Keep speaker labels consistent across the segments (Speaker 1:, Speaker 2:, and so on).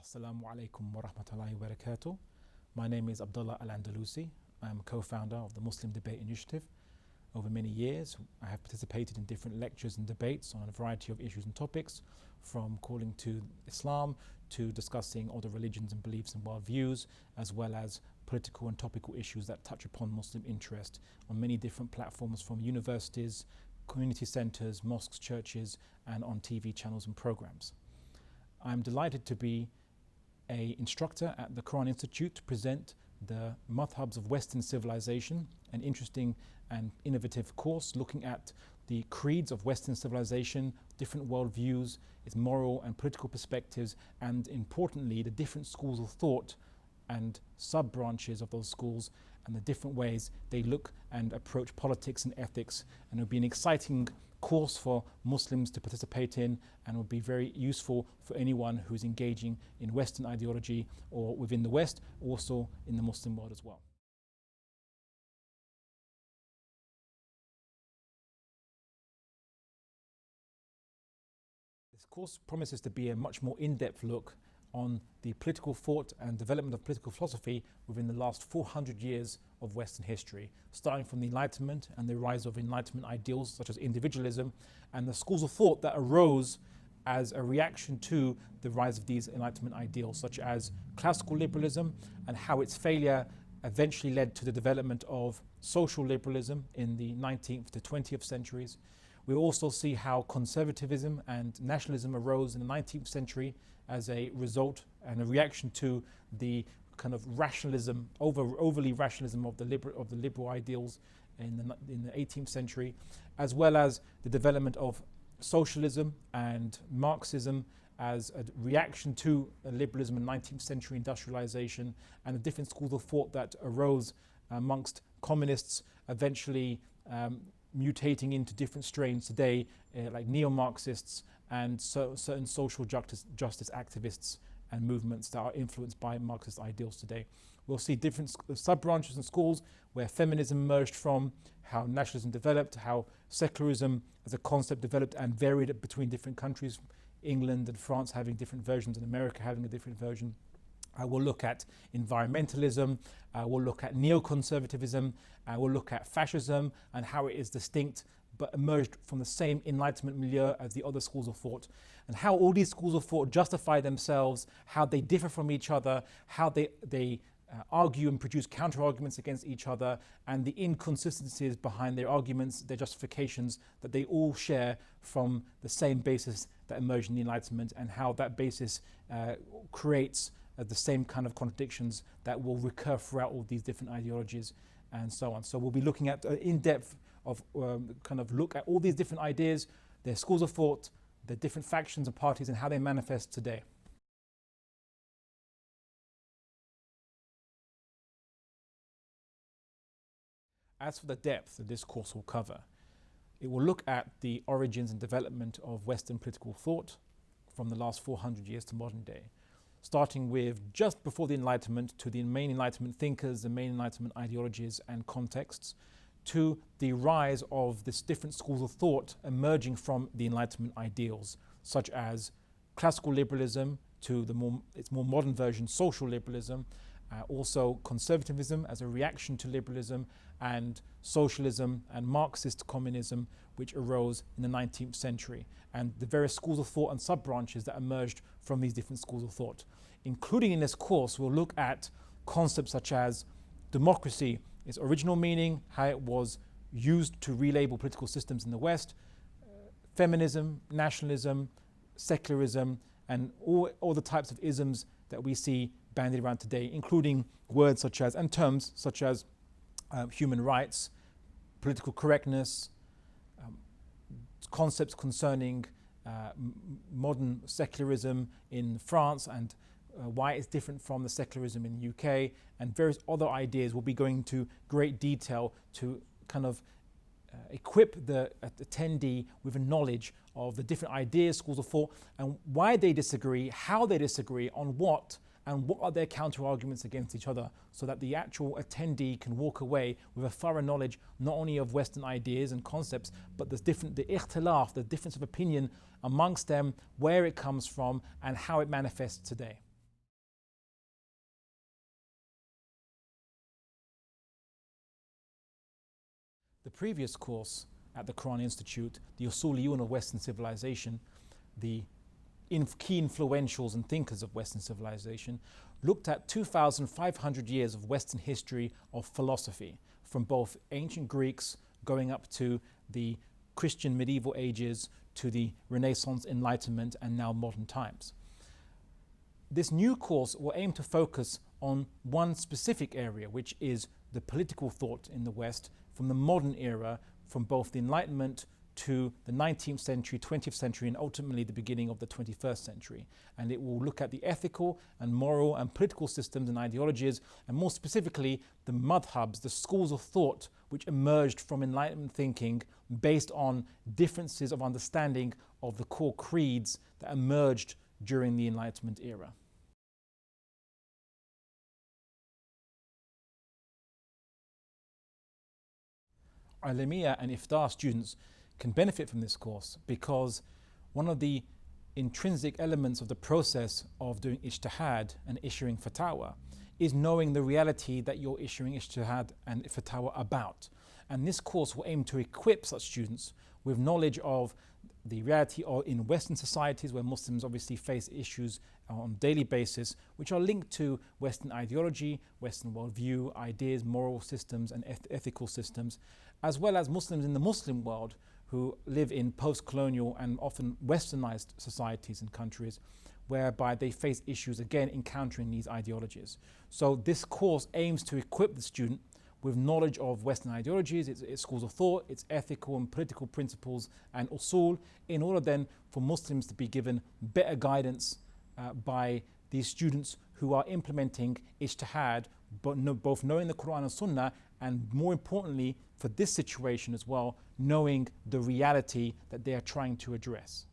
Speaker 1: Assalamu alaikum wa rahmatullahi wa barakatuh. My name is Abdullah Al-Andalusi. I am a co-founder of the Muslim Debate Initiative. Over many years, I have participated in different lectures and debates on a variety of issues and topics, from calling to Islam to discussing other religions and beliefs and worldviews, as well as political and topical issues that touch upon Muslim interest on many different platforms, from universities, community centers, mosques, churches, and on TV channels and programs. I'm delighted to be an instructor at the Quran Institute to present the Madhabs of Western Civilization, an interesting and innovative course looking at the creeds of Western civilization, different worldviews, its moral and political perspectives, and importantly, the different schools of thought and sub-branches of those schools and the different ways they look and approach politics and ethics. And it will be an exciting course for Muslims to participate in, and will be very useful for anyone who's engaging in Western ideology or within the West, also in the Muslim world as well. This course promises to be a much more in-depth look on the political thought and development of political philosophy within the last 400 years of Western history, starting from the Enlightenment and the rise of Enlightenment ideals such as individualism and the schools of thought that arose as a reaction to the rise of these Enlightenment ideals, such as classical liberalism and how its failure eventually led to the development of social liberalism in the 19th to 20th centuries. We also see how conservatism and nationalism arose in the 19th century as a result and a reaction to the kind of rationalism, overly rationalism of the liberal ideals in the 18th century, as well as the development of socialism and Marxism as a reaction to liberalism in 19th century industrialization, and the different schools of thought that arose amongst communists, eventually mutating into different strains today, like neo-Marxists and certain social justice activists and movements that are influenced by Marxist ideals today. We'll see different sub-branches and schools where feminism emerged from, how nationalism developed, how secularism as a concept developed and varied between different countries, England and France having different versions and America having a different version. We'll look at environmentalism, we'll look at neoconservatism, we'll look at fascism and how it is distinct but emerged from the same Enlightenment milieu as the other schools of thought, and how all these schools of thought justify themselves, how they differ from each other, how they argue and produce counter-arguments against each other, and the inconsistencies behind their arguments, their justifications, that they all share from the same basis that emerged in the Enlightenment, and how that basis creates the same kind of contradictions that will recur throughout all these different ideologies and so on. So we'll be looking at in-depth of kind of look at all these different ideas, their schools of thought, the different factions and parties, and how they manifest today. As for the depth that this course will cover, it will look at the origins and development of Western political thought from the last 400 years to modern day, starting with just before the Enlightenment to the main Enlightenment thinkers, the main Enlightenment ideologies and contexts, to the rise of this different schools of thought emerging from the Enlightenment ideals, such as classical liberalism to its more modern version, social liberalism, also conservatism as a reaction to liberalism, and socialism and Marxist communism, which arose in the 19th century, and the various schools of thought and sub-branches that emerged from these different schools of thought. Including in this course, we'll look at concepts such as democracy, its original meaning, how it was used to relabel political systems in the West, feminism, nationalism, secularism, and all the types of isms that we see bandied around today, including words such as, and terms such as human rights, political correctness, concepts concerning modern secularism in France and why it's different from the secularism in the UK, and various other ideas. We'll be going into great detail to kind of equip the attendee with a knowledge of the different ideas, schools of thought, and why they disagree, how they disagree, on what, and what are their counter-arguments against each other, so that the actual attendee can walk away with a thorough knowledge not only of Western ideas and concepts, but the ikhtilaf, the difference of opinion amongst them, where it comes from, and how it manifests today. The previous course at the Quran Institute, the Usuliyun of Western Civilization, the key influentials and thinkers of Western civilization, looked at 2,500 years of Western history of philosophy, from both ancient Greeks going up to the Christian medieval ages to the Renaissance, Enlightenment, and now modern times. This new course will aim to focus on one specific area, which is the political thought in the West from the modern era, from both the Enlightenment to the 19th century, 20th century, and ultimately the beginning of the 21st century. And it will look at the ethical and moral and political systems and ideologies, and more specifically, the madhabs, the schools of thought which emerged from Enlightenment thinking based on differences of understanding of the core creeds that emerged during the Enlightenment era. Alimiyyah and Iftaa students can benefit from this course because one of the intrinsic elements of the process of doing ijtihad and issuing fatwa is knowing the reality that you're issuing ijtihad and fatwa about. And this course will aim to equip such students with knowledge of the reality in Western societies where Muslims obviously face issues on a daily basis which are linked to Western ideology, Western worldview, ideas, moral systems and ethical systems, as well as Muslims in the Muslim world who live in post-colonial and often westernized societies and countries whereby they face issues again encountering these ideologies. So this course aims to equip the student with knowledge of Western ideologies, its schools of thought, its ethical and political principles and usul, in order then for Muslims to be given better guidance by these students who are implementing ijtihad, but both knowing the Quran and Sunnah, and more importantly for this situation as well, knowing the reality that they are trying to address.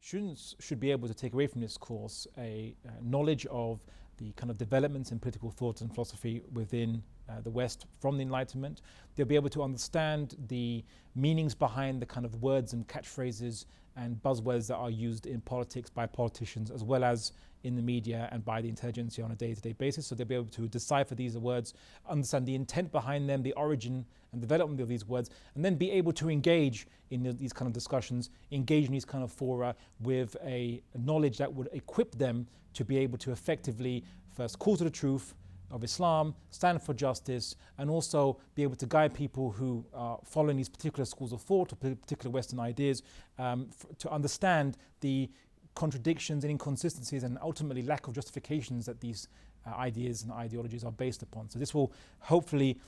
Speaker 1: Students should be able to take away from this course a knowledge of the kind of developments in political thought and philosophy within the West from the Enlightenment. They'll be able to understand the meanings behind the kind of words and catchphrases and buzzwords that are used in politics by politicians as well as in the media and by the intelligentsia on a day-to-day basis. So they'll be able to decipher these words, understand the intent behind them, the origin and development of these words, and then be able to engage in these kind of discussions, engage in these kind of fora with a knowledge that would equip them to be able to effectively first call to the truth of Islam, stand for justice, and also be able to guide people who are following these particular schools of thought or particular Western ideas to understand the contradictions and inconsistencies and ultimately lack of justifications that these ideas and ideologies are based upon. So this will hopefully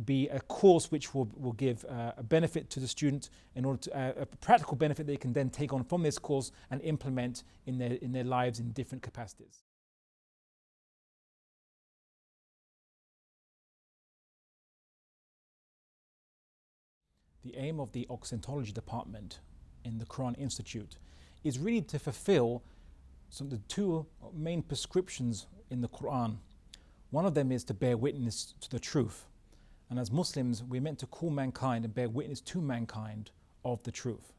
Speaker 1: be a course which will give a benefit to the student in order to a practical benefit they can then take on from this course and implement in their lives in different capacities. The aim of the Occidentology department in the Quran Institute is really to fulfill the two main prescriptions in the Quran. One of them is to bear witness to the truth. And as Muslims, we're meant to call mankind and bear witness to mankind of the truth.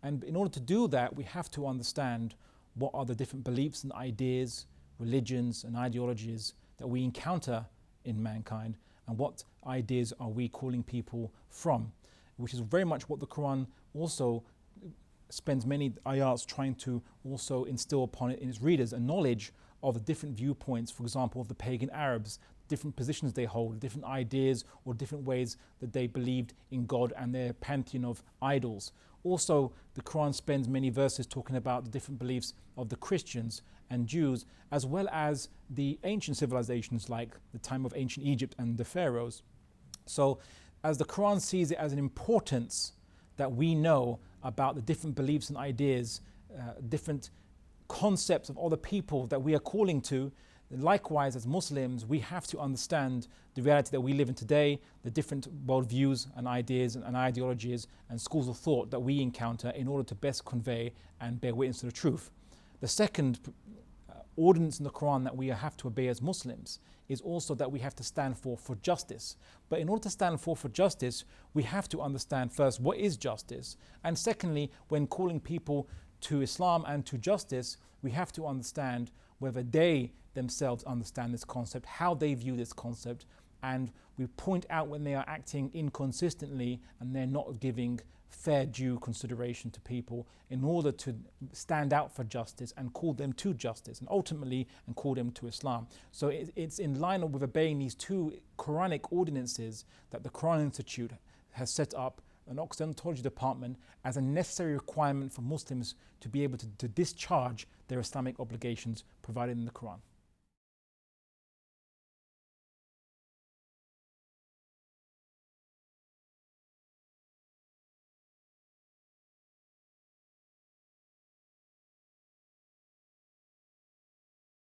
Speaker 1: And in order to do that, we have to understand what are the different beliefs and ideas, religions and ideologies that we encounter in mankind, and what ideas are we calling people from, which is very much what the Quran also spends many ayats trying to also instill upon it in its readers, a knowledge of the different viewpoints, for example, of the pagan Arabs, different positions they hold, different ideas or different ways that they believed in God and their pantheon of idols. Also, the Quran spends many verses talking about the different beliefs of the Christians and Jews, as well as the ancient civilizations like the time of ancient Egypt and the pharaohs. So, as the Quran sees it as an importance that we know about the different beliefs and ideas, different concepts of other people that we are calling to, likewise as Muslims we have to understand the reality that we live in today, the different worldviews and ideas and ideologies and schools of thought that we encounter in order to best convey and bear witness to the truth. The second ordinance in the Quran that we have to obey as Muslims is also that we have to stand for justice. But in order to stand for justice, we have to understand first what is justice, and secondly, when calling people to Islam and to justice, we have to understand whether they themselves understand this concept, how they view this concept, and we point out when they are acting inconsistently and they're not giving fair due consideration to people in order to stand out for justice and call them to justice and ultimately and call them to Islam. So it's in line with obeying these two Quranic ordinances that the Quran Institute has set up an occidentology department as a necessary requirement for Muslims to be able to discharge their Islamic obligations provided in the Quran.